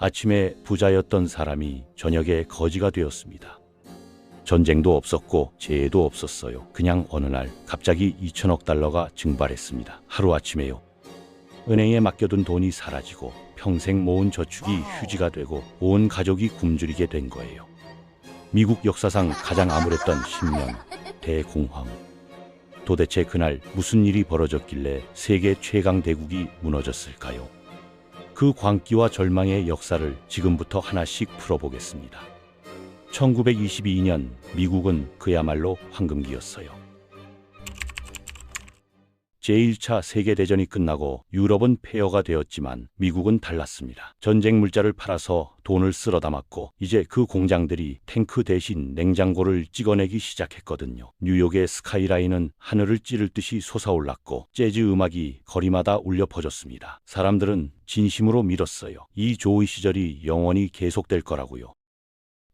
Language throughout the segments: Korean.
아침에 부자였던 사람이 저녁에 거지가 되었습니다. 전쟁도 없었고 재해도 없었어요. 그냥 어느 날 갑자기 2천억 달러가 증발했습니다. 하루아침에요. 은행에 맡겨둔 돈이 사라지고 평생 모은 저축이 휴지가 되고 온 가족이 굶주리게 된 거예요. 미국 역사상 가장 암울했던 10년 대공황. 도대체 그날 무슨 일이 벌어졌길래 세계 최강 대국이 무너졌을까요? 그 광기와 절망의 역사를 지금부터 하나씩 풀어보겠습니다. 1922년 미국은 그야말로 황금기였어요. 제1차 세계대전이 끝나고 유럽은 폐허가 되었지만 미국은 달랐습니다. 전쟁 물자를 팔아서 돈을 쓸어 담았고 이제 그 공장들이 탱크 대신 냉장고를 찍어내기 시작했거든요. 뉴욕의 스카이라인은 하늘을 찌를 듯이 솟아올랐고 재즈 음악이 거리마다 울려 퍼졌습니다. 사람들은 진심으로 믿었어요. 이 좋은 시절이 영원히 계속될 거라고요.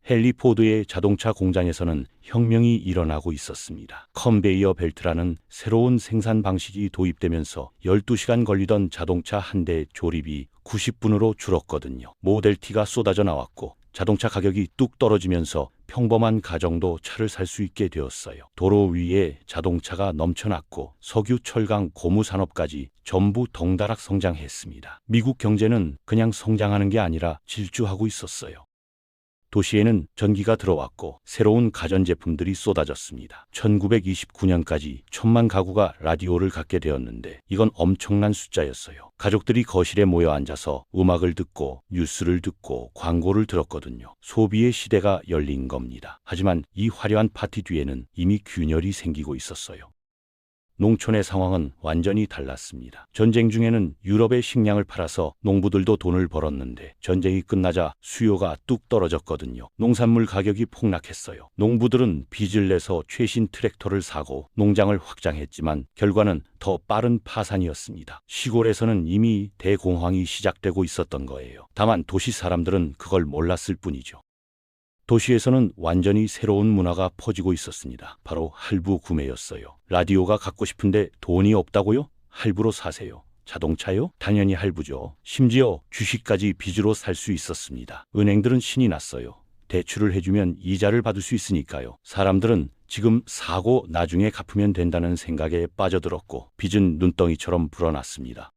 헨리 포드의 자동차 공장에서는 혁명이 일어나고 있었습니다. 컨베이어 벨트라는 새로운 생산 방식이 도입되면서 12시간 걸리던 자동차 한 대 조립이 90분으로 줄었거든요. 모델 T가 쏟아져 나왔고 자동차 가격이 뚝 떨어지면서 평범한 가정도 차를 살 수 있게 되었어요. 도로 위에 자동차가 넘쳐났고 석유, 철강, 고무 산업까지 전부 덩달아 성장했습니다. 미국 경제는 그냥 성장하는 게 아니라 질주하고 있었어요. 도시에는 전기가 들어왔고 새로운 가전제품들이 쏟아졌습니다. 1929년까지 1,000만 가구가 라디오를 갖게 되었는데 이건 엄청난 숫자였어요. 가족들이 거실에 모여 앉아서 음악을 듣고 뉴스를 듣고 광고를 들었거든요. 소비의 시대가 열린 겁니다. 하지만 이 화려한 파티 뒤에는 이미 균열이 생기고 있었어요. 농촌의 상황은 완전히 달랐습니다. 전쟁 중에는 유럽의 식량을 팔아서 농부들도 돈을 벌었는데 전쟁이 끝나자 수요가 뚝 떨어졌거든요. 농산물 가격이 폭락했어요. 농부들은 빚을 내서 최신 트랙터를 사고 농장을 확장했지만 결과는 더 빠른 파산이었습니다. 시골에서는 이미 대공황이 시작되고 있었던 거예요. 다만 도시 사람들은 그걸 몰랐을 뿐이죠. 도시에서는 완전히 새로운 문화가 퍼지고 있었습니다. 바로 할부 구매였어요. 라디오가 갖고 싶은데 돈이 없다고요? 할부로 사세요. 자동차요? 당연히 할부죠. 심지어 주식까지 빚으로 살 수 있었습니다. 은행들은 신이 났어요. 대출을 해주면 이자를 받을 수 있으니까요. 사람들은 지금 사고 나중에 갚으면 된다는 생각에 빠져들었고 빚은 눈덩이처럼 불어났습니다.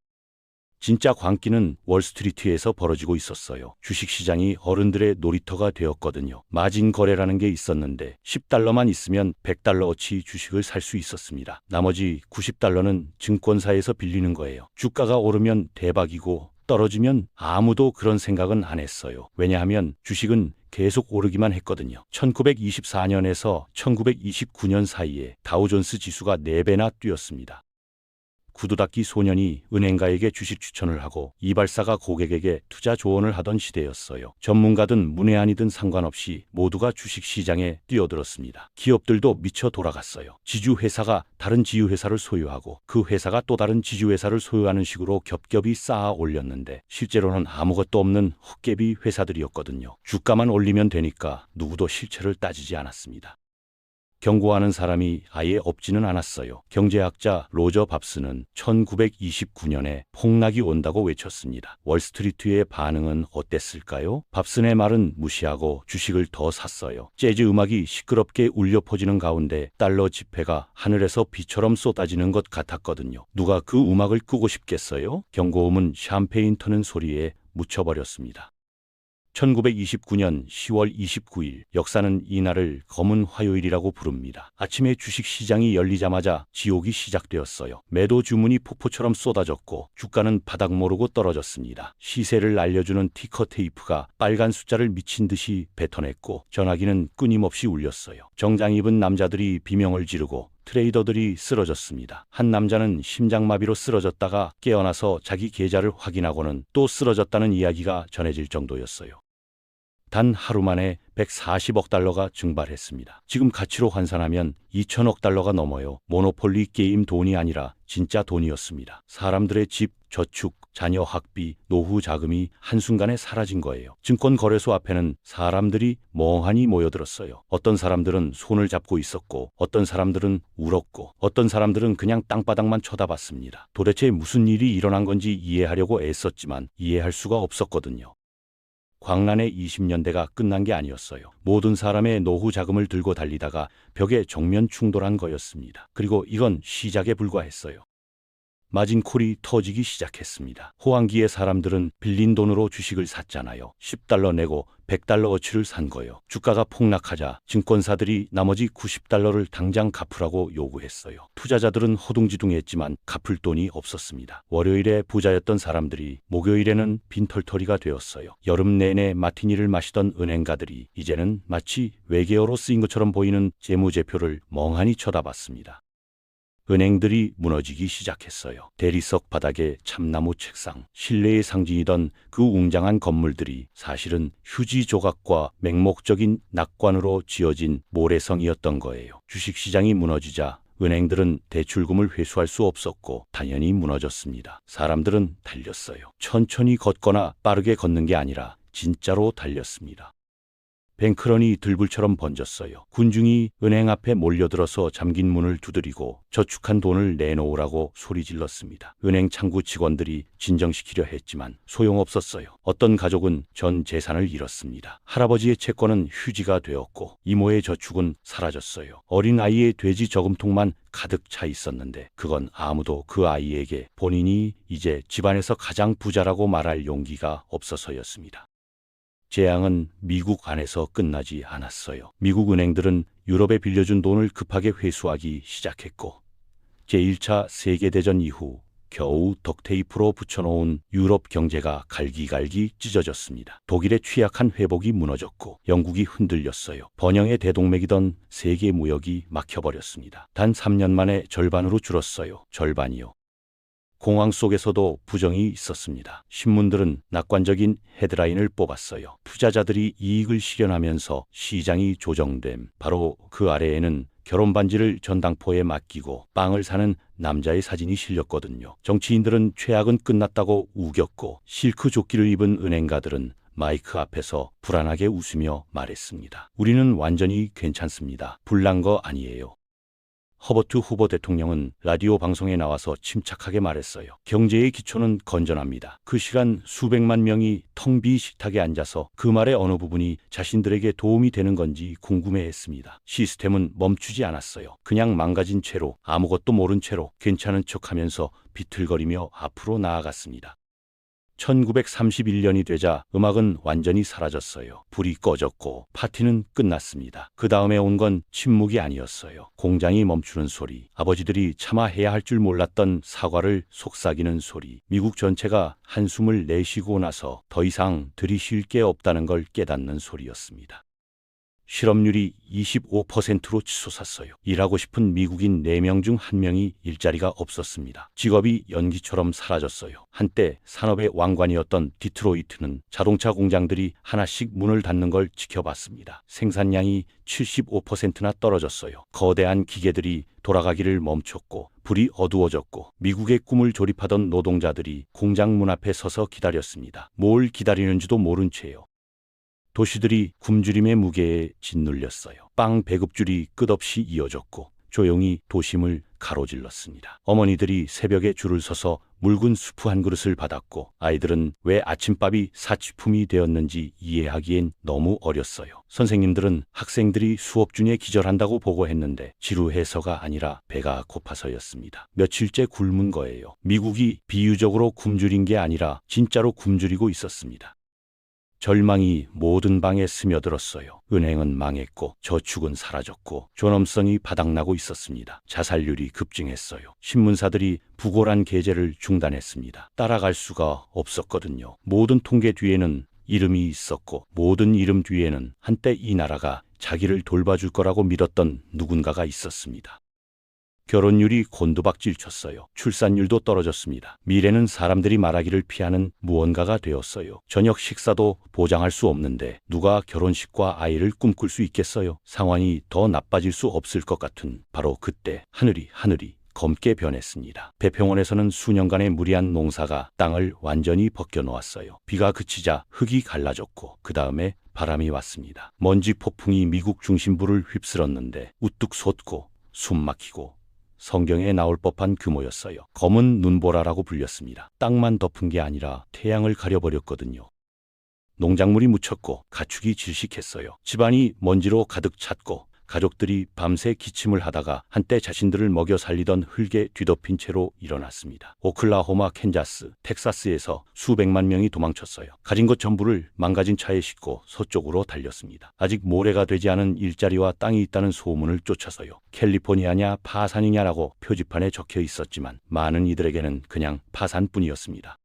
진짜 광기는 월스트리트에서 벌어지고 있었어요. 주식시장이 어른들의 놀이터가 되었거든요. 마진 거래라는 게 있었는데 10달러만 있으면 100달러어치 주식을 살 수 있었습니다. 나머지 90달러는 증권사에서 빌리는 거예요. 주가가 오르면 대박이고 떨어지면 아무도 그런 생각은 안 했어요. 왜냐하면 주식은 계속 오르기만 했거든요. 1924년에서 1929년 사이에 다우존스 지수가 4배나 뛰었습니다. 구두 닦기 소년이 은행가에게 주식 추천을 하고 이발사가 고객에게 투자 조언을 하던 시대였어요. 전문가든 문외한이든 상관없이 모두가 주식시장에 뛰어들었습니다. 기업들도 미쳐 돌아갔어요. 지주회사가 다른 지주회사를 소유하고 그 회사가 또 다른 지주회사를 소유하는 식으로 겹겹이 쌓아 올렸는데 실제로는 아무것도 없는 헛개비 회사들이었거든요. 주가만 올리면 되니까 누구도 실체를 따지지 않았습니다. 경고하는 사람이 아예 없지는 않았어요. 경제학자 로저 밥스는 1929년에 폭락이 온다고 외쳤습니다. 월스트리트의 반응은 어땠을까요? 밥슨의 말은 무시하고 주식을 더 샀어요. 재즈 음악이 시끄럽게 울려 퍼지는 가운데 달러 지폐가 하늘에서 비처럼 쏟아지는 것 같았거든요. 누가 그 음악을 끄고 싶겠어요? 경고음은 샴페인 터는 소리에 묻혀버렸습니다. 1929년 10월 29일 역사는 이날을 검은 화요일이라고 부릅니다. 아침에 주식시장이 열리자마자 지옥이 시작되었어요. 매도 주문이 폭포처럼 쏟아졌고 주가는 바닥 모르고 떨어졌습니다. 시세를 알려주는 티커 테이프가 빨간 숫자를 미친 듯이 뱉어냈고 전화기는 끊임없이 울렸어요. 정장 입은 남자들이 비명을 지르고 트레이더들이 쓰러졌습니다. 한 남자는 심장마비로 쓰러졌다가 깨어나서 자기 계좌를 확인하고는 또 쓰러졌다는 이야기가 전해질 정도였어요. 단 하루 만에 140억 달러가 증발했습니다. 지금 가치로 환산하면 2천억 달러가 넘어요. 모노폴리 게임 돈이 아니라 진짜 돈이었습니다. 사람들의 집, 저축, 자녀 학비, 노후 자금이 한순간에 사라진 거예요. 증권거래소 앞에는 사람들이 멍하니 모여들었어요. 어떤 사람들은 손을 잡고 있었고 어떤 사람들은 울었고 어떤 사람들은 그냥 땅바닥만 쳐다봤습니다. 도대체 무슨 일이 일어난 건지 이해하려고 애썼지만 이해할 수가 없었거든요. 광란의 20년대가 끝난 게 아니었어요. 모든 사람의 노후 자금을 들고 달리다가 벽에 정면 충돌한 거였습니다. 그리고 이건 시작에 불과했어요. 마진 콜이 터지기 시작했습니다. 호황기의 사람들은 빌린 돈으로 주식을 샀잖아요. 10달러 내고 100달러어치를 산 거요. 주가가 폭락하자 증권사들이 나머지 90달러를 당장 갚으라고 요구했어요. 투자자들은 허둥지둥했지만 갚을 돈이 없었습니다. 월요일에 부자였던 사람들이 목요일에는 빈털터리가 되었어요. 여름 내내 마티니를 마시던 은행가들이 이제는 마치 외계어로 쓰인 것처럼 보이는 재무제표를 멍하니 쳐다봤습니다. 은행들이 무너지기 시작했어요. 대리석 바닥에 참나무 책상, 신뢰의 상징이던 그 웅장한 건물들이 사실은 휴지 조각과 맹목적인 낙관으로 지어진 모래성이었던 거예요. 주식시장이 무너지자 은행들은 대출금을 회수할 수 없었고 당연히 무너졌습니다. 사람들은 달렸어요. 천천히 걷거나 빠르게 걷는 게 아니라 진짜로 달렸습니다. 뱅크런이 들불처럼 번졌어요. 군중이 은행 앞에 몰려들어서 잠긴 문을 두드리고 저축한 돈을 내놓으라고 소리질렀습니다. 은행 창구 직원들이 진정시키려 했지만 소용없었어요. 어떤 가족은 전 재산을 잃었습니다. 할아버지의 채권은 휴지가 되었고 이모의 저축은 사라졌어요. 어린 아이의 돼지 저금통만 가득 차 있었는데 그건 아무도 그 아이에게 본인이 이제 집안에서 가장 부자라고 말할 용기가 없어서였습니다. 재앙은 미국 안에서 끝나지 않았어요. 미국 은행들은 유럽에 빌려준 돈을 급하게 회수하기 시작했고 제1차 세계대전 이후 겨우 덕테이프로 붙여놓은 유럽 경제가 갈기갈기 찢어졌습니다. 독일의 취약한 회복이 무너졌고 영국이 흔들렸어요. 번영의 대동맥이던 세계 무역이 막혀버렸습니다. 단 3년 만에 절반으로 줄었어요. 절반이요. 공황 속에서도 부정이 있었습니다. 신문들은 낙관적인 헤드라인을 뽑았어요. 투자자들이 이익을 실현하면서 시장이 조정됨. 바로 그 아래에는 결혼 반지를 전당포에 맡기고 빵을 사는 남자의 사진이 실렸거든요. 정치인들은 최악은 끝났다고 우겼고 실크 조끼를 입은 은행가들은 마이크 앞에서 불안하게 웃으며 말했습니다. 우리는 완전히 괜찮습니다. 불난 거 아니에요. 허버트 후보 대통령은 라디오 방송에 나와서 침착하게 말했어요. 경제의 기초는 건전합니다. 그 시간 수백만 명이 텅 빈 식탁에 앉아서 그 말의 어느 부분이 자신들에게 도움이 되는 건지 궁금해했습니다. 시스템은 멈추지 않았어요. 그냥 망가진 채로 아무것도 모른 채로 괜찮은 척하면서 비틀거리며 앞으로 나아갔습니다. 1931년이 되자 음악은 완전히 사라졌어요. 불이 꺼졌고 파티는 끝났습니다. 그 다음에 온 건 침묵이 아니었어요. 공장이 멈추는 소리, 아버지들이 차마 해야 할 줄 몰랐던 사과를 속삭이는 소리, 미국 전체가 한숨을 내쉬고 나서 더 이상 들이쉴 게 없다는 걸 깨닫는 소리였습니다. 실업률이 25%로 치솟았어요. 일하고 싶은 미국인 4명 중 1명이 일자리가 없었습니다. 직업이 연기처럼 사라졌어요. 한때 산업의 왕관이었던 디트로이트는 자동차 공장들이 하나씩 문을 닫는 걸 지켜봤습니다. 생산량이 75%나 떨어졌어요. 거대한 기계들이 돌아가기를 멈췄고 불이 어두워졌고 미국의 꿈을 조립하던 노동자들이 공장 문 앞에 서서 기다렸습니다. 뭘 기다리는지도 모른 채요. 도시들이 굶주림의 무게에 짓눌렸어요. 빵 배급줄이 끝없이 이어졌고 조용히 도심을 가로질렀습니다. 어머니들이 새벽에 줄을 서서 묽은 수프 한 그릇을 받았고 아이들은 왜 아침밥이 사치품이 되었는지 이해하기엔 너무 어렸어요. 선생님들은 학생들이 수업 중에 기절한다고 보고했는데 지루해서가 아니라 배가 고파서였습니다. 며칠째 굶은 거예요. 미국이 비유적으로 굶주린 게 아니라 진짜로 굶주리고 있었습니다. 절망이 모든 방에 스며들었어요. 은행은 망했고 저축은 사라졌고 존엄성이 바닥나고 있었습니다. 자살률이 급증했어요. 신문사들이 부고란 게재를 중단했습니다. 따라갈 수가 없었거든요. 모든 통계 뒤에는 이름이 있었고 모든 이름 뒤에는 한때 이 나라가 자기를 돌봐줄 거라고 믿었던 누군가가 있었습니다. 결혼율이 곤두박질 쳤어요. 출산율도 떨어졌습니다. 미래는 사람들이 말하기를 피하는 무언가가 되었어요. 저녁 식사도 보장할 수 없는데 누가 결혼식과 아이를 꿈꿀 수 있겠어요? 상황이 더 나빠질 수 없을 것 같은 바로 그때 하늘이 검게 변했습니다. 배평원에서는 수년간의 무리한 농사가 땅을 완전히 벗겨놓았어요. 비가 그치자 흙이 갈라졌고 그 다음에 바람이 왔습니다. 먼지 폭풍이 미국 중심부를 휩쓸었는데 우뚝 솟고 숨막히고 성경에 나올 법한 규모였어요. 검은 눈보라라고 불렸습니다. 땅만 덮은 게 아니라 태양을 가려버렸거든요. 농작물이 묻혔고 가축이 질식했어요. 집안이 먼지로 가득 찼고 가족들이 밤새 기침을 하다가 한때 자신들을 먹여 살리던 흙에 뒤덮인 채로 일어났습니다. 오클라호마, 캔자스, 텍사스에서 수백만 명이 도망쳤어요. 가진 것 전부를 망가진 차에 싣고 서쪽으로 달렸습니다. 아직 모래가 되지 않은 일자리와 땅이 있다는 소문을 쫓아서요. 캘리포니아냐 파산이냐라고 표지판에 적혀 있었지만 많은 이들에게는 그냥 파산뿐이었습니다.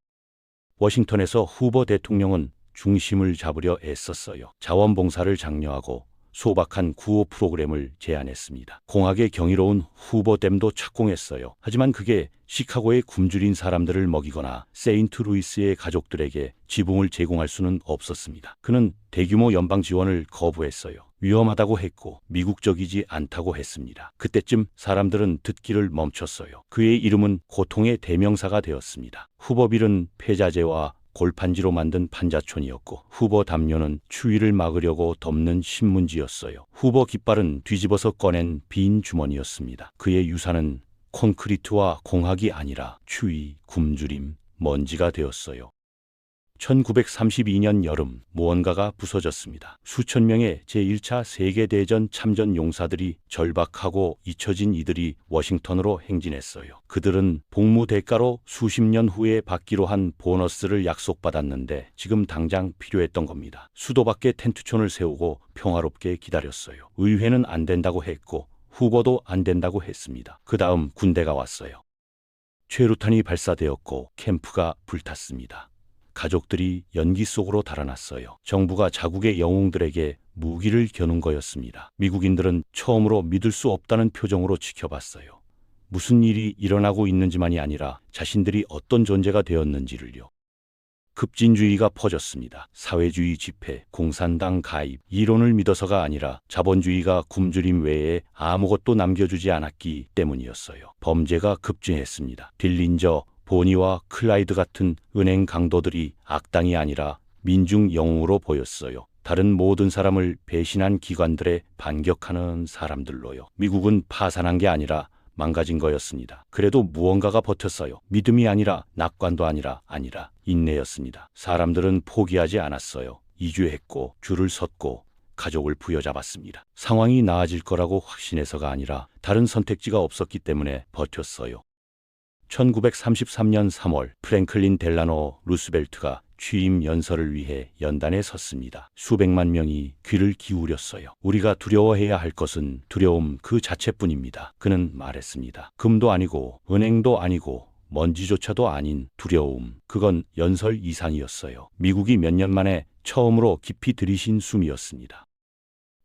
워싱턴에서 후보 대통령은 중심을 잡으려 애썼어요. 자원봉사를 장려하고 소박한 구호 프로그램을 제안했습니다. 공학에 경이로운 후보댐도 착공했어요. 하지만 그게 시카고의 굶주린 사람들을 먹이거나 세인트루이스의 가족들에게 지붕을 제공할 수는 없었습니다. 그는 대규모 연방 지원을 거부했어요. 위험하다고 했고 미국적이지 않다고 했습니다. 그때쯤 사람들은 듣기를 멈췄어요. 그의 이름은 고통의 대명사가 되었습니다. 후보빌은 폐자재와 골판지로 만든 판자촌이었고 후보 담요는 추위를 막으려고 덮는 신문지였어요. 후보 깃발은 뒤집어서 꺼낸 빈 주머니였습니다. 그의 유산은 콘크리트와 공학이 아니라 추위, 굶주림, 먼지가 되었어요. 1932년 여름 무언가가 부서졌습니다. 수천 명의 제1차 세계대전 참전 용사들이 절박하고 잊혀진 이들이 워싱턴으로 행진했어요. 그들은 복무 대가로 수십 년 후에 받기로 한 보너스를 약속받았는데 지금 당장 필요했던 겁니다. 수도 밖에 텐트촌을 세우고 평화롭게 기다렸어요. 의회는 안 된다고 했고 후보도 안 된다고 했습니다. 그 다음 군대가 왔어요. 최루탄이 발사되었고 캠프가 불탔습니다. 가족들이 연기 속으로 달아났어요. 정부가 자국의 영웅들에게 무기를 겨눈 거였습니다. 미국인들은 처음으로 믿을 수 없다는 표정으로 지켜봤어요. 무슨 일이 일어나고 있는지만이 아니라 자신들이 어떤 존재가 되었는지를요. 급진주의가 퍼졌습니다. 사회주의 집회, 공산당 가입, 이론을 믿어서가 아니라 자본주의가 굶주림 외에 아무것도 남겨주지 않았기 때문이었어요. 범죄가 급증했습니다. 딜린저, 보니와 클라이드 같은 은행 강도들이 악당이 아니라 민중 영웅으로 보였어요. 다른 모든 사람을 배신한 기관들에 반격하는 사람들로요. 미국은 파산한 게 아니라 망가진 거였습니다. 그래도 무언가가 버텼어요. 믿음이 아니라 낙관도 아니라 인내였습니다. 사람들은 포기하지 않았어요. 이주했고 줄을 섰고 가족을 부여잡았습니다. 상황이 나아질 거라고 확신해서가 아니라 다른 선택지가 없었기 때문에 버텼어요. 1933년 3월 프랭클린 델라노 루스벨트가 취임 연설을 위해 연단에 섰습니다. 수백만 명이 귀를 기울였어요. 우리가 두려워해야 할 것은 두려움 그 자체뿐입니다. 그는 말했습니다. 금도 아니고 은행도 아니고 먼지조차도 아닌 두려움. 그건 연설 이상이었어요. 미국이 몇 년 만에 처음으로 깊이 들이신 숨이었습니다.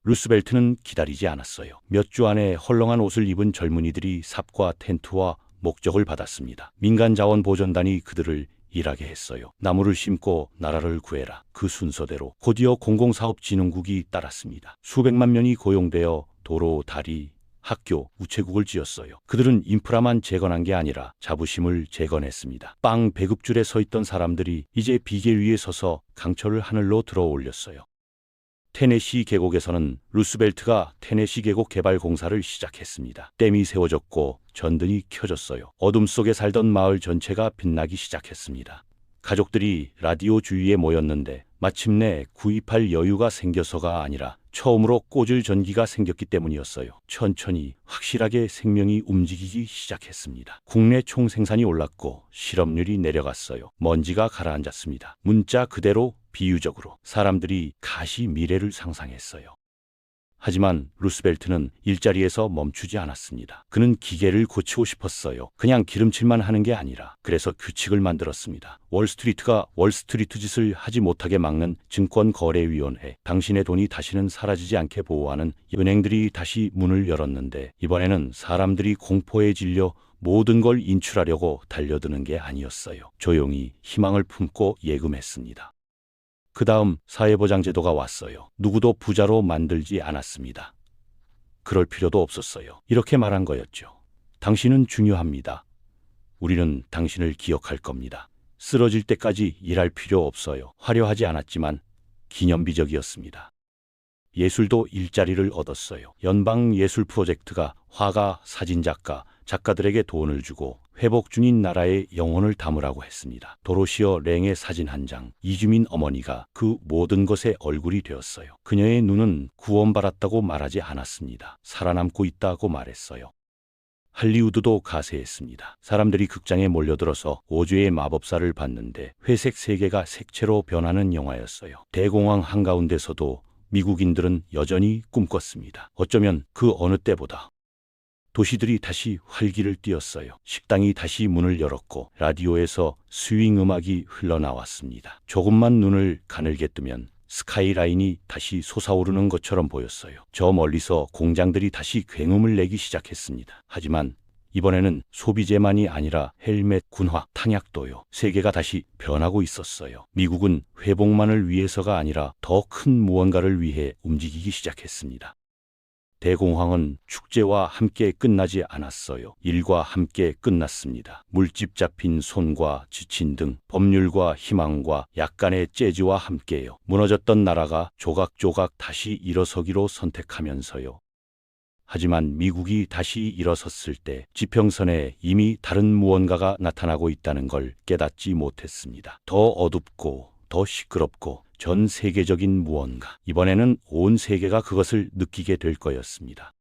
루스벨트는 기다리지 않았어요. 몇 주 안에 헐렁한 옷을 입은 젊은이들이 삽과 텐트와 목적을 받았습니다. 민간자원보전단이 그들을 일하게 했어요. 나무를 심고 나라를 구해라. 그 순서대로 곧이어 공공사업진흥국이 따랐습니다. 수백만 명이 고용되어 도로, 다리, 학교, 우체국을 지었어요. 그들은 인프라만 재건한 게 아니라 자부심을 재건했습니다. 빵 배급줄에 서 있던 사람들이 이제 비계 위에 서서 강철을 하늘로 들어 올렸어요. 테네시 계곡에서는 루스벨트가 테네시 계곡 개발 공사를 시작했습니다. 댐이 세워졌고 전등이 켜졌어요. 어둠 속에 살던 마을 전체가 빛나기 시작했습니다. 가족들이 라디오 주위에 모였는데 마침내 구입할 여유가 생겨서가 아니라 처음으로 꽂을 전기가 생겼기 때문이었어요. 천천히 확실하게 생명이 움직이기 시작했습니다. 국내 총생산이 올랐고 실업률이 내려갔어요. 먼지가 가라앉았습니다. 문자 그대로 비유적으로 사람들이 가시 미래를 상상했어요. 하지만 루스벨트는 일자리에서 멈추지 않았습니다. 그는 기계를 고치고 싶었어요. 그냥 기름칠만 하는 게 아니라. 그래서 규칙을 만들었습니다. 월스트리트가 월스트리트 짓을 하지 못하게 막는 증권거래위원회. 당신의 돈이 다시는 사라지지 않게 보호하는 은행들이 다시 문을 열었는데 이번에는 사람들이 공포에 질려 모든 걸 인출하려고 달려드는 게 아니었어요. 조용히 희망을 품고 예금했습니다. 그 다음 사회보장제도가 왔어요. 누구도 부자로 만들지 않았습니다. 그럴 필요도 없었어요. 이렇게 말한 거였죠. 당신은 중요합니다. 우리는 당신을 기억할 겁니다. 쓰러질 때까지 일할 필요 없어요. 화려하지 않았지만 기념비적이었습니다. 예술도 일자리를 얻었어요. 연방예술 프로젝트가 화가, 사진작가, 작가들에게 돈을 주고 회복 중인 나라의 영혼을 담으라고 했습니다. 도로시어 랭의 사진 한 장, 이주민 어머니가 그 모든 것의 얼굴이 되었어요. 그녀의 눈은 구원받았다고 말하지 않았습니다. 살아남고 있다고 말했어요. 할리우드도 가세했습니다. 사람들이 극장에 몰려들어서 오즈의 마법사를 봤는데 회색 세계가 색채로 변하는 영화였어요. 대공황 한가운데서도 미국인들은 여전히 꿈꿨습니다. 어쩌면 그 어느 때보다. 도시들이 다시 활기를 띠었어요. 식당이 다시 문을 열었고 라디오에서 스윙 음악이 흘러나왔습니다. 조금만 눈을 가늘게 뜨면 스카이라인이 다시 솟아오르는 것처럼 보였어요. 저 멀리서 공장들이 다시 굉음을 내기 시작했습니다. 하지만 이번에는 소비재만이 아니라 헬멧, 군화, 탕약도요. 세계가 다시 변하고 있었어요. 미국은 회복만을 위해서가 아니라 더 큰 무언가를 위해 움직이기 시작했습니다. 대공황은 축제와 함께 끝나지 않았어요. 일과 함께 끝났습니다. 물집 잡힌 손과 지친 등 법률과 희망과 약간의 재즈와 함께요. 무너졌던 나라가 조각조각 다시 일어서기로 선택하면서요. 하지만 미국이 다시 일어섰을 때 지평선에 이미 다른 무언가가 나타나고 있다는 걸 깨닫지 못했습니다. 더 어둡고 더 시끄럽고 전 세계적인 무언가. 이번에는 온 세계가 그것을 느끼게 될 거였습니다.